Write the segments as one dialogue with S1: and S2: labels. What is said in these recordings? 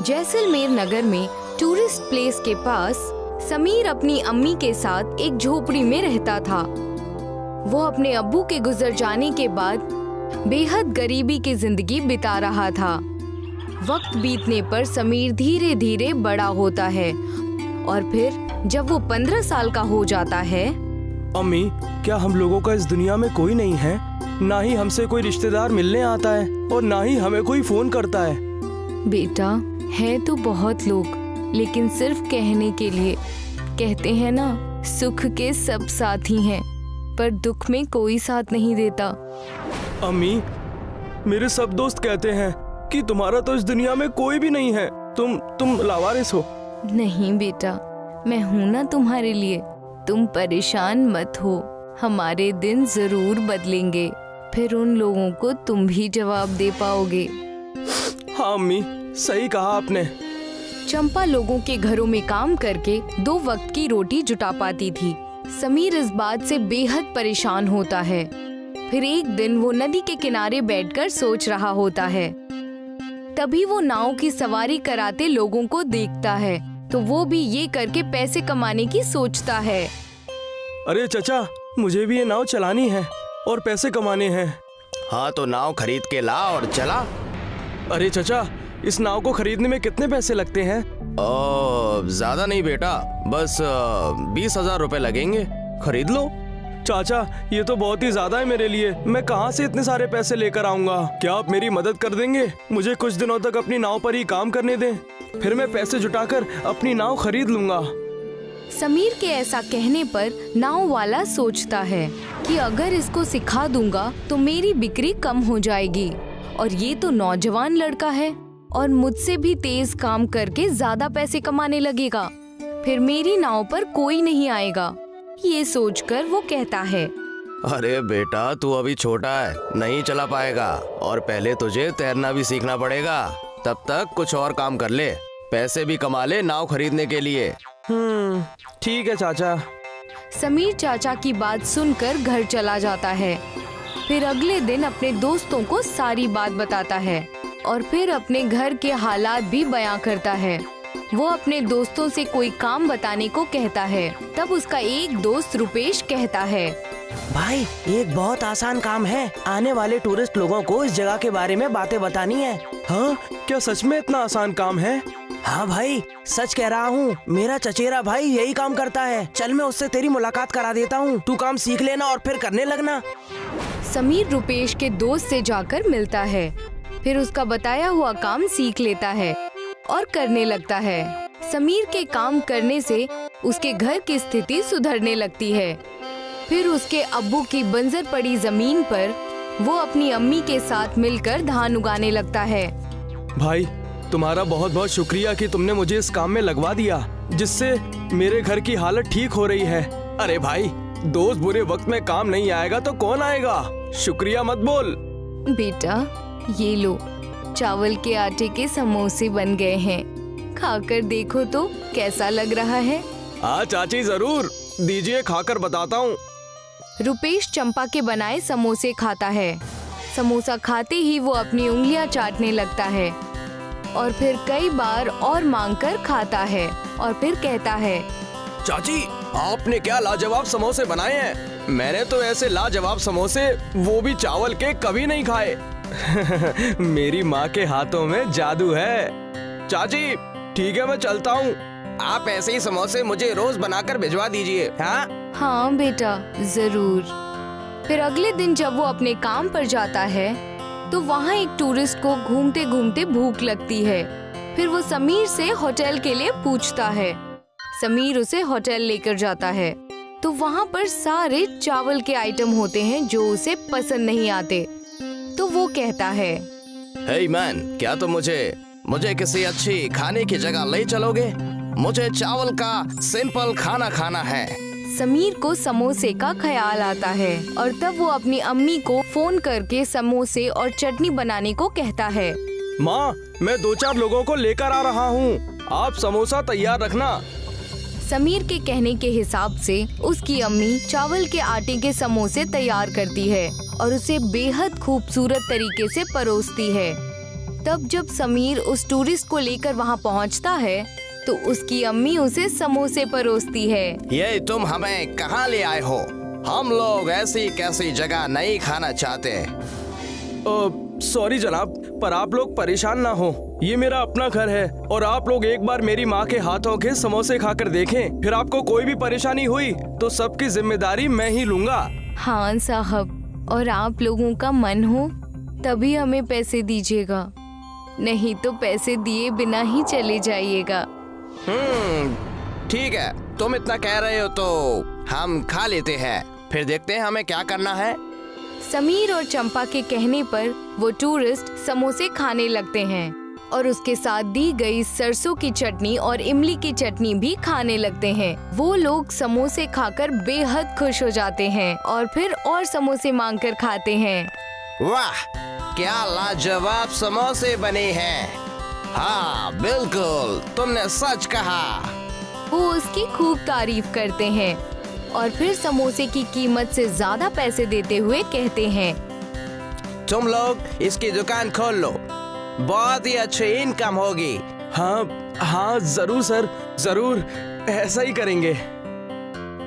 S1: जैसलमेर नगर में tourist place के पास समीर अपनी अम्मी के साथ एक झोपड़ी में रहता था। वो अपने अब्बू के गुजर जाने के बाद बेहद गरीबी की जिंदगी बिता रहा था। वक्त बीतने पर समीर धीरे धीरे बड़ा होता है और फिर जब वो 15 साल का हो जाता है।
S2: अम्मी, क्या हम लोगों का इस दुनिया में कोई नहीं है? ना ही हमसे कोई रिश्तेदार मिलने आता है और ना ही हमें कोई फोन करता है।
S1: बेटा, है तो बहुत लोग, लेकिन सिर्फ कहने के लिए। कहते हैं ना, सुख के सब साथी हैं, पर दुख में कोई साथ नहीं देता।
S2: अम्मी, मेरे सब दोस्त कहते हैं कि तुम्हारा तो इस दुनिया में कोई भी नहीं है, तुम लावारिस हो।
S1: नहीं बेटा, मैं हूँ ना तुम्हारे लिए। तुम परेशान मत हो, हमारे दिन जरूर बदलेंगे। फिर उन लोगों को तुम भी जवाब दे पाओगे।
S2: हाँ अम्मी, सही कहा आपने।
S1: चंपा लोगों के घरों में काम करके 2 वक्त की रोटी जुटा पाती थी। समीर इस बात से बेहद परेशान होता है। फिर एक दिन वो नदी के किनारे बैठकर सोच रहा होता है। तभी वो नाव की सवारी कराते लोगों को देखता है, तो वो भी ये करके पैसे कमाने की सोचता है।
S2: अरे चचा, मुझे भी ये नाव चलानी है और पैसे कमाने हैं।
S3: हाँ तो नाव खरीद के ला और चला।
S2: अरे चचा, इस नाव को खरीदने में कितने पैसे लगते हैं?
S3: ज्यादा नहीं बेटा, बस 20,000 रुपए लगेंगे, खरीद लो।
S2: चाचा, ये तो बहुत ही ज्यादा है मेरे लिए। मैं कहाँ से इतने सारे पैसे लेकर आऊंगा? क्या आप मेरी मदद कर देंगे? मुझे कुछ दिनों तक अपनी नाव पर ही काम करने दें, फिर मैं पैसे जुटाकर अपनी नाव खरीद लूंगा।
S1: समीर के ऐसा कहने पर नाव वाला सोचता है कि अगर इसको सिखा दूंगा तो मेरी बिक्री कम हो जाएगी, और ये तो नौजवान लड़का है और मुझसे भी तेज काम करके ज्यादा पैसे कमाने लगेगा। फिर मेरी नाव पर कोई नहीं आएगा। ये सोचकर वो कहता है,
S3: अरे बेटा, तू अभी छोटा है, नहीं चला पाएगा, और पहले तुझे तैरना भी सीखना पड़ेगा। तब तक कुछ और काम कर ले, पैसे भी कमा ले नाव खरीदने के लिए।
S2: ठीक है चाचा।
S1: समीर चाचा की बात सुनकर घर चला जाता है। फिर अगले दिन अपने दोस्तों को सारी बात बताता है और फिर अपने घर के हालात भी बयां करता है। वो अपने दोस्तों से कोई काम बताने को कहता है। तब उसका एक दोस्त रुपेश कहता है,
S4: भाई, एक बहुत आसान काम है। आने वाले टूरिस्ट लोगों को इस जगह के बारे में बातें बतानी है।
S2: हाँ, क्या सच में इतना आसान काम है?
S4: हाँ भाई, सच कह रहा हूँ। मेरा चचेरा भाई यही काम करता है। चल, मैं उससे तेरी मुलाकात करा देता हूँ। तू काम सीख लेना और फिर करने लगना।
S1: समीर रुपेश के दोस्त से जाकर मिलता है। फिर उसका बताया हुआ काम सीख लेता है और करने लगता है। समीर के काम करने से उसके घर की स्थिति सुधरने लगती है। फिर उसके अब्बू की बंजर पड़ी जमीन पर वो अपनी अम्मी के साथ मिलकर धान उगाने लगता है।
S2: भाई, तुम्हारा बहुत बहुत शुक्रिया कि तुमने मुझे इस काम में लगवा दिया, जिससे मेरे घर की हालत ठीक हो रही है। अरे भाई, दोस्त बुरे वक्त में काम नहीं आएगा तो कौन आएगा? शुक्रिया मत बोल।
S1: बेटा, ये लो, चावल के आटे के समोसे बन गए हैं। खाकर देखो तो कैसा लग रहा है।
S2: हाँ चाची, जरूर दीजिए, खाकर बताता हूँ।
S1: रुपेश चंपा के बनाए समोसे खाता है। समोसा खाते ही वो अपनी उंगलियां चाटने लगता है और फिर कई बार और मांगकर खाता है और फिर कहता है,
S2: चाची, आपने क्या लाजवाब समोसे बनाए हैं। मैंने तो ऐसे लाजवाब समोसे, वो भी चावल के, कभी नहीं खाए। मेरी माँ के हाथों में जादू है। चाची, ठीक है, मैं चलता हूँ।
S3: आप ऐसे ही समोसे मुझे रोज बनाकर भिजवा दीजिए।
S1: हाँ बेटा, जरूर। फिर अगले दिन जब वो अपने काम पर जाता है तो वहाँ एक टूरिस्ट को घूमते घूमते भूख लगती है। फिर वो समीर से होटल के लिए पूछता है। समीर उसे होटल लेकर जाता है तो वहाँ पर सारे चावल के आइटम होते हैं जो उसे पसंद नहीं आते। तो वो कहता है,
S3: हे मैन, क्या तुम मुझे किसी अच्छी खाने की जगह ले चलोगे? मुझे चावल का सिंपल खाना खाना है।
S1: समीर को समोसे का ख्याल आता है और तब वो अपनी अम्मी को फोन करके समोसे और चटनी बनाने को कहता है।
S2: माँ, मैं 2-4 लोगों को लेकर आ रहा हूँ, आप समोसा तैयार रखना।
S1: समीर के कहने के हिसाब से उसकी अम्मी चावल के आटे के समोसे तैयार करती है और उसे बेहद खूबसूरत तरीके से परोसती है। तब जब समीर उस टूरिस्ट को लेकर वहाँ पहुँचता है तो उसकी अम्मी उसे समोसे परोसती है।
S3: ये तुम हमें कहाँ ले आए हो? हम लोग ऐसी कैसी जगह नहीं खाना चाहते।
S2: सॉरी जनाब, पर आप लोग परेशान ना हो, ये मेरा अपना घर है और आप लोग एक बार मेरी माँ के हाथों के समोसे खाकर देखें, फिर आपको कोई भी परेशानी हुई तो सबकी जिम्मेदारी मैं ही लूंगा।
S1: हाँ साहब, और आप लोगों का मन हो तभी हमें पैसे दीजिएगा, नहीं तो पैसे दिए बिना ही चले जाइएगा।
S3: ठीक है, तुम इतना कह रहे हो तो हम खा लेते हैं, फिर देखते हैं हमें क्या करना है।
S1: समीर और चंपा के कहने पर वो टूरिस्ट समोसे खाने लगते हैं और उसके साथ दी गई सरसों की चटनी और इमली की चटनी भी खाने लगते हैं। वो लोग समोसे खाकर बेहद खुश हो जाते हैं और फिर और समोसे मांगकर खाते हैं।
S3: वाह, क्या लाजवाब समोसे बने हैं। हाँ बिल्कुल, तुमने सच कहा।
S1: वो उसकी खूब तारीफ करते हैं और फिर समोसे की कीमत से ज्यादा पैसे देते हुए कहते हैं,
S3: तुम लोग इसकी दुकान खोल लो, बहुत ही अच्छी इनकम होगी।
S2: हाँ हाँ जरूर सर, जरूर ऐसा ही करेंगे।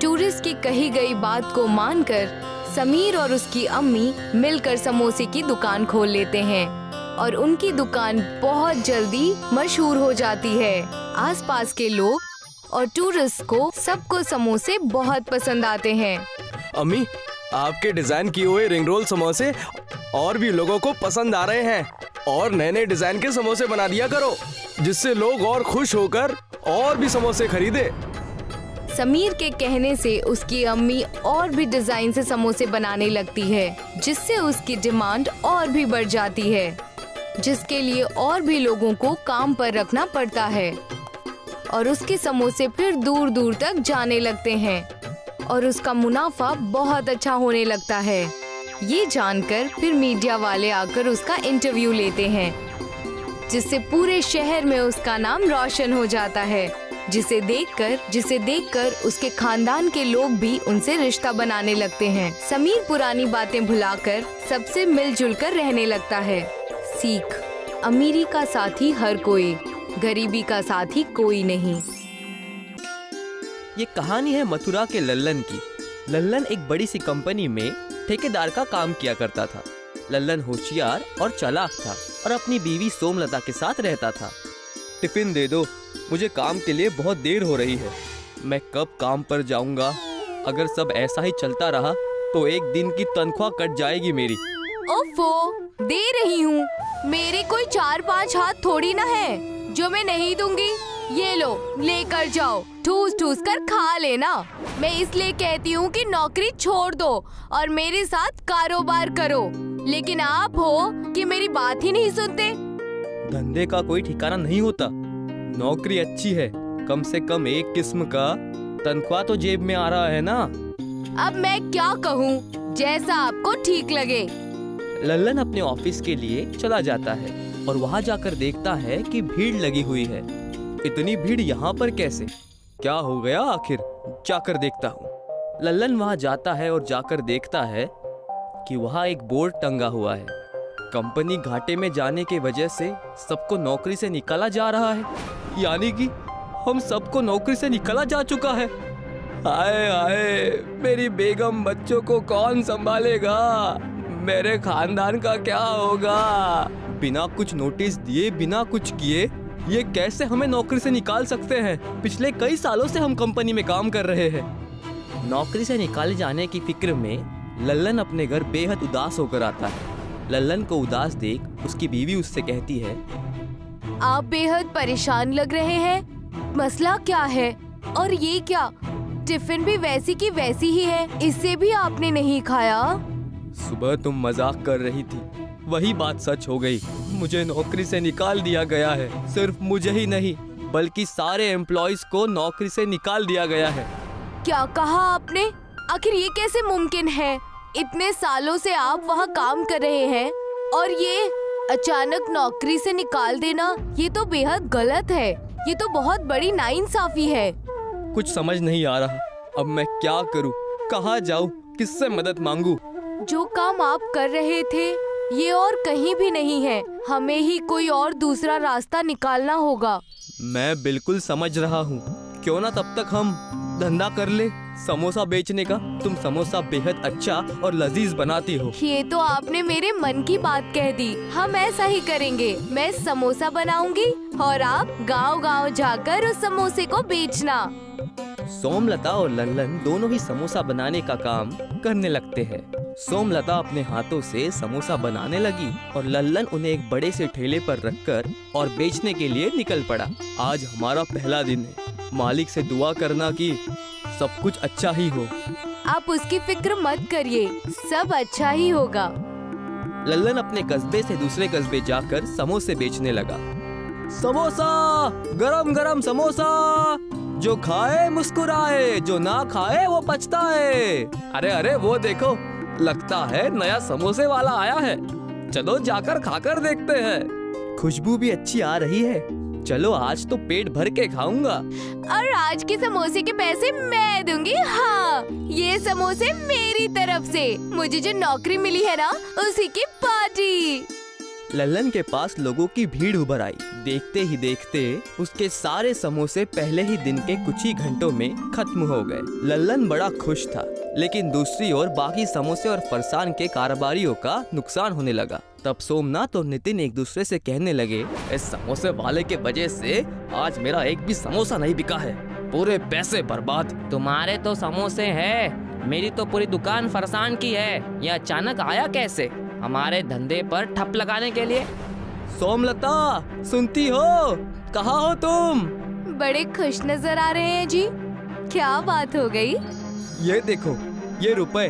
S1: टूरिस्ट की कही गई बात को मानकर समीर और उसकी अम्मी मिलकर समोसे की दुकान खोल लेते हैं और उनकी दुकान बहुत जल्दी मशहूर हो जाती है। आसपास के लोग और टूरिस्ट को सबको समोसे बहुत पसंद आते हैं।
S2: अम्मी, आपके डिजाइन किए हुए रिंग रोल समोसे और भी लोगों को पसंद आ रहे हैं और नए नए डिजाइन के समोसे बना दिया करो, जिससे लोग और खुश होकर और भी समोसे खरीदे।
S1: समीर के कहने से उसकी अम्मी और भी डिजाइन से समोसे बनाने लगती है, जिससे उसकी डिमांड और भी बढ़ जाती है, जिसके लिए और भी लोगों को काम पर रखना पड़ता है और उसके समोसे फिर दूर दूर तक जाने लगते हैं और उसका मुनाफा बहुत अच्छा होने लगता है। ये जानकर फिर मीडिया वाले आकर उसका इंटरव्यू लेते हैं, जिससे पूरे शहर में उसका नाम रोशन हो जाता है, जिसे देखकर उसके खानदान के लोग भी उनसे रिश्ता बनाने लगते हैं। समीर पुरानी बातें भुलाकर सबसे मिलजुल कर रहने लगता है। सीख, अमीरी का साथी हर कोई, गरीबी का साथी कोई नहीं।
S5: ये कहानी है मथुरा के लल्लन की। लल्लन एक बड़ी सी कंपनी में ठेकेदार का काम किया करता था। लल्लन होशियार और चालाक था और अपनी बीवी सोमलता के साथ रहता था। टिफिन दे दो, मुझे काम के लिए बहुत देर हो रही है। मैं कब काम पर जाऊंगा? अगर सब ऐसा ही चलता रहा तो एक दिन की तनख्वाह कट जाएगी मेरी।
S1: ओफो, दे रही हूँ, मेरे कोई 4-5 हाथ थोड़ी ना है जो मैं नहीं दूंगी। ये लो, लेकर जाओ, ठूस ठूस कर खा लेना। मैं इसलिए कहती हूँ कि नौकरी छोड़ दो और मेरे साथ कारोबार करो, लेकिन आप हो कि मेरी बात ही नहीं सुनते।
S5: धंधे का कोई ठिकाना नहीं होता। नौकरी अच्छी है, कम से कम एक किस्म का तनख्वाह तो जेब में आ रहा है ना।
S1: अब मैं क्या कहूँ, जैसा आपको ठीक लगे।
S5: लल्लन अपने ऑफिस के लिए चला जाता है और वहाँ जाकर देखता है कि भीड़ लगी हुई है। इतनी भीड़ यहाँ पर कैसे? क्या हो गया आखिर? जाकर देखता हूँ। लल्लन वहाँ जाता है और जाकर देखता है कि वहाँ एक बोर्ड टंगा हुआ है। कंपनी घाटे में जाने की वजह से सबको नौकरी से निकाला जा रहा है, यानी कि हम सबको नौकरी से निकाला जा चुका है। हाय हाय, मेरी बेगम बच्चों को कौन संभालेगा? मेरे खानदान का क्या होगा? बिना कुछ नोटिस दिए, बिना कुछ किए ये कैसे हमें नौकरी से निकाल सकते हैं? पिछले कई सालों से हम कंपनी में काम कर रहे हैं। नौकरी से निकाले जाने की फिक्र में लल्लन अपने घर बेहद उदास होकर आता है। लल्लन को उदास देख उसकी बीवी उससे कहती है,
S1: आप बेहद परेशान लग रहे हैं, मसला क्या है? और ये क्या, टिफिन भी वैसी की वैसी ही है, इससे भी आपने नहीं खाया?
S5: सुबह तुम मजाक कर रही थी, वही बात सच हो गई। मुझे नौकरी से निकाल दिया गया है। सिर्फ मुझे ही नहीं बल्कि सारे एम्प्लॉयज को नौकरी से निकाल दिया गया है।
S1: क्या कहा आपने? आखिर ये कैसे मुमकिन है? इतने सालों से आप वहाँ काम कर रहे हैं और ये अचानक नौकरी से निकाल देना, ये तो बेहद गलत है। ये तो बहुत बड़ी नाइंसाफी है।
S5: कुछ समझ नहीं आ रहा, अब मैं क्या करूं? कहाँ जाऊं? किससे मदद मांगू?
S1: जो काम आप कर रहे थे ये और कहीं भी नहीं है। हमें ही कोई और दूसरा रास्ता निकालना होगा।
S5: मैं बिल्कुल समझ रहा हूँ। क्यों ना तब तक हम धंधा कर ले समोसा बेचने का। तुम समोसा बेहद अच्छा और लजीज बनाती हो।
S1: ये तो आपने मेरे मन की बात कह दी। हम ऐसा ही करेंगे। मैं समोसा बनाऊंगी और आप गांव-गांव जाकर उस समोसे को बेचना।
S5: सोमलता और लल्लन दोनों ही समोसा बनाने का काम करने लगते हैं। सोमलता अपने हाथों से समोसा बनाने लगी और लल्लन उन्हें एक बड़े से ठेले पर रखकर और बेचने के लिए निकल पड़ा। आज हमारा पहला दिन है। मालिक से दुआ करना कि सब कुछ अच्छा ही हो।
S1: आप उसकी फिक्र मत करिए, सब अच्छा ही होगा।
S5: लल्लन अपने कस्बे से दूसरे कस्बे जाकर समोसे बेचने लगा। समोसा, गरम गरम समोसा, जो खाए मुस्कुराए, जो ना खाए वो पछताए। अरे अरे वो देखो, लगता है नया समोसे वाला आया है। चलो जाकर खाकर देखते हैं। खुशबू भी अच्छी आ रही है। चलो आज तो पेट भर के खाऊंगा।
S1: और आज के समोसे के पैसे मैं दूंगी। हाँ, ये समोसे मेरी तरफ से। मुझे जो नौकरी मिली है ना, उसी की पार्टी।
S5: लल्लन के पास लोगों की भीड़ उभर आई। देखते ही देखते उसके सारे समोसे पहले ही दिन के कुछ ही घंटों में खत्म हो गए। लल्लन बड़ा खुश था, लेकिन दूसरी ओर बाकी समोसे और फरसान के कारोबारियों का नुकसान होने लगा। तब सोमनाथ और नितिन एक दूसरे से कहने लगे, इस समोसे वाले के वजह से आज मेरा एक भी समोसा नहीं बिका है। पूरे पैसे बर्बाद।
S6: तुम्हारे तो समोसे हैं, मेरी तो पूरी दुकान फरसान की है। ये अचानक आया कैसे हमारे धंधे पर ठप लगाने के लिए?
S5: सोमलता, सुनती हो? कहाँ हो तुम?
S1: बड़े खुश नजर आ रहे हैं जी। क्या बात हो गई?
S5: ये देखो, ये रुपए।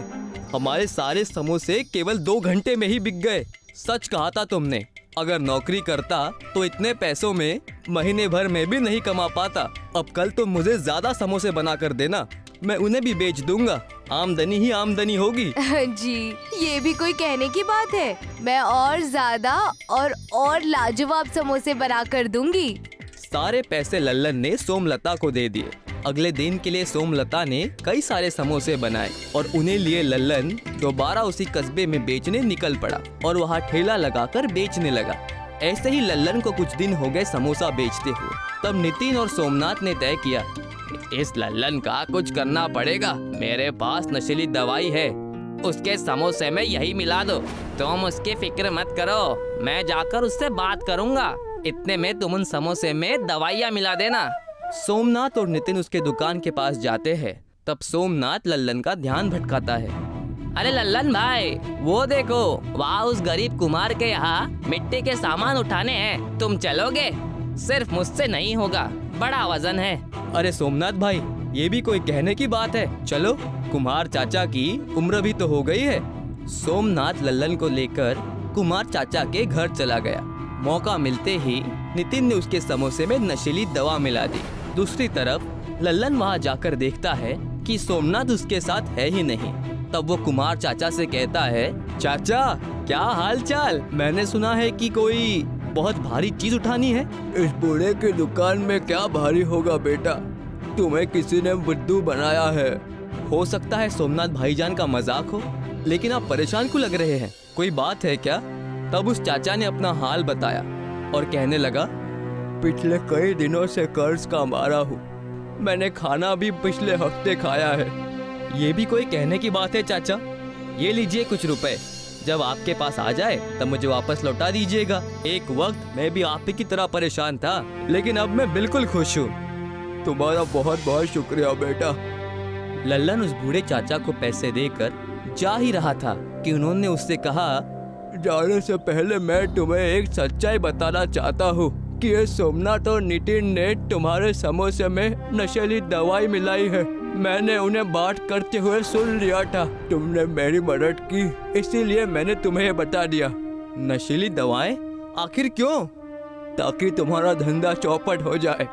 S5: हमारे सारे समोसे केवल 2 घंटे में ही बिक गए। सच कहा था तुमने। अगर नौकरी करता तो इतने पैसों में महीने भर में भी नहीं कमा पाता। अब कल तो मुझे ज्यादा समोसे बना कर देना, मैं उन्हें भी बेच दूंगा। आमदनी ही आमदनी होगी।
S1: जी, ये भी कोई कहने की बात है। मैं और ज्यादा और लाजवाब समोसे बना कर दूंगी।
S5: सारे पैसे लल्लन ने सोमलता को दे दिए। अगले दिन के लिए सोमलता ने कई सारे समोसे बनाए और उन्हें लिए लल्लन दोबारा उसी कस्बे में बेचने निकल पड़ा और वहाँ ठेला लगाकर बेचने लगा। ऐसे ही लल्लन को कुछ दिन हो गए समोसा बेचते हुए। तब नितिन और सोमनाथ ने तय किया,
S6: इस लल्लन का कुछ करना पड़ेगा। मेरे पास नशीली दवाई है, उसके समोसे में यही मिला दो। तुम उसकी फिक्र मत करो, मैं जाकर उससे बात करूंगा। इतने में तुम उन समोसे में दवाइयाँ मिला देना।
S5: सोमनाथ और नितिन उसके दुकान के पास जाते हैं। तब सोमनाथ लल्लन का ध्यान भटकाता है।
S6: अरे लल्लन भाई, वो देखो, वहाँ उस गरीब कुमार के यहाँ मिट्टी के सामान उठाने हैं। तुम चलोगे? सिर्फ मुझसे नहीं होगा, बड़ा वजन है।
S5: अरे सोमनाथ भाई, ये भी कोई कहने की बात है? चलो, कुमार चाचा की उम्र भी तो हो गई है। सोमनाथ लल्लन को लेकर कुमार चाचा के घर चला गया। मौका मिलते ही नितिन ने उसके समोसे में नशीली दवा मिला दी। दूसरी तरफ लल्लन वहाँ जाकर देखता है कि सोमनाथ उसके साथ है ही नहीं। तब वो कुमार चाचा से कहता है, चाचा क्या हाल चाल? मैंने सुना है कि कोई बहुत भारी चीज उठानी है।
S2: इस बूढ़े की दुकान में क्या भारी होगा बेटा? तुम्हें किसी ने बुद्धू बनाया है।
S5: हो सकता है सोमनाथ भाईजान का मजाक हो, लेकिन आप परेशान क्यों लग रहे हैं? कोई बात है क्या? तब उस चाचा ने अपना हाल बताया और कहने लगा,
S2: पिछले कई दिनों से कर्ज का मारा हूँ। मैंने खाना भी पिछले हफ्ते खाया है।
S5: ये भी कोई कहने की बात है चाचा? ये लीजिए कुछ रुपए, जब आपके पास आ जाए तब मुझे वापस लौटा दीजिएगा। एक वक्त मैं भी आप ही की तरह परेशान था, लेकिन अब मैं बिल्कुल खुश हूँ।
S2: तुम्हारा बहुत बहुत शुक्रिया बेटा।
S5: लल्लन उस बूढ़े चाचा को पैसे देकर जा ही रहा था कि उन्होंने उससे कहा,
S2: जाने से पहले मैं तुम्हें एक सच्चाई बताना चाहता हूँ कि ये सोमनाथ और नितिन ने तुम्हारे समोसे में नशीली दवाई मिलाई है। मैंने उन्हें बात करते हुए सुन लिया था। तुमने मेरी मदद की, इसीलिए मैंने तुम्हें बता दिया।
S5: नशीली दवाएं? आखिर क्यों?
S2: ताकि तुम्हारा धंधा चौपट हो जाए।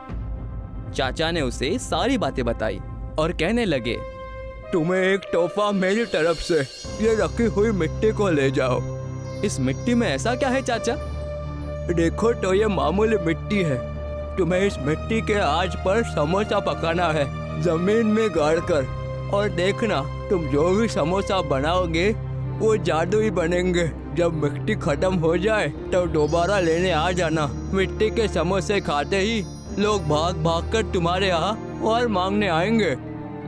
S5: चाचा ने उसे सारी बातें बताई और कहने लगे,
S2: तुम्हें एक तोहफा मेरी तरफ से, ये रखी हुई मिट्टी को ले जाओ।
S5: इस मिट्टी में ऐसा क्या है चाचा?
S2: देखो तो ये मामूली मिट्टी है। तुम्हें इस मिट्टी के आग पर समोसा पकाना है, जमीन में गाड़कर। और देखना, तुम जो भी समोसा बनाओगे
S5: वो जादू ही बनेंगे। जब मिट्टी खत्म हो जाए तब दोबारा लेने आ जाना। मिट्टी के समोसे खाते ही लोग भाग भाग कर तुम्हारे यहाँ और मांगने आएंगे।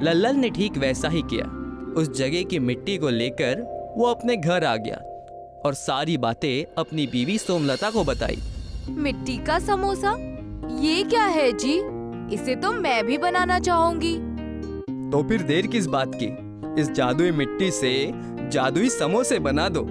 S5: लल्लन ने ठीक वैसा ही किया। उस जगह की मिट्टी को लेकर वो अपने घर आ गया और सारी बातें अपनी बीवी सोमलता को बताई।
S1: मिट्टी का समोसा, ये क्या है जी? इसे तो मैं भी बनाना चाहूंगी।
S5: तो फिर देर किस बात की, इस जादुई मिट्टी से जादुई समोसे बना दो।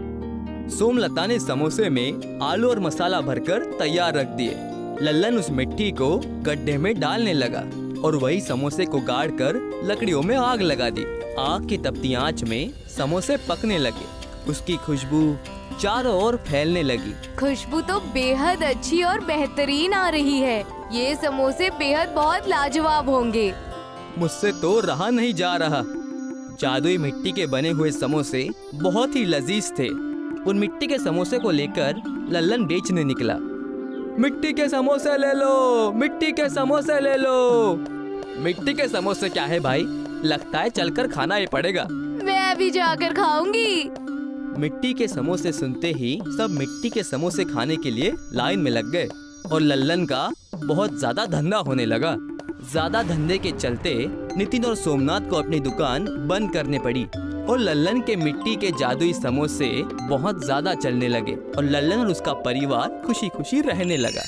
S5: सोमलता ने समोसे में आलू और मसाला भरकर तैयार रख दिए। लल्लन उस मिट्टी को गड्ढे में डालने लगा और वही समोसे को गाड़ कर लकड़ियों में आग लगा दी। आग की तपती आंच में समोसे पकने लगे। उसकी खुशबू चारों ओर फैलने लगी।
S1: खुशबू तो बेहद अच्छी और बेहतरीन आ रही है। ये समोसे बेहद बहुत लाजवाब होंगे।
S5: मुझसे तो रहा नहीं जा रहा। जादुई मिट्टी के बने हुए समोसे बहुत ही लजीज थे। उन मिट्टी के समोसे को लेकर लल्लन बेचने निकला। मिट्टी के समोसे ले लो, मिट्टी के समोसे ले लो। मिट्टी के समोसे क्या है भाई, लगता है चलकर खाना ही पड़ेगा।
S1: मैं भी जाकर खाऊंगी।
S5: मिट्टी के समोसे सुनते ही सब मिट्टी के समोसे खाने के लिए लाइन में लग गए और लल्लन का बहुत ज्यादा धंधा होने लगा। ज्यादा धंधे के चलते नितिन और सोमनाथ को अपनी दुकान बंद करने पड़ी और लल्लन के मिट्टी के जादुई समोसे बहुत ज्यादा चलने लगे और लल्लन और उसका परिवार खुशी खुशी रहने लगा।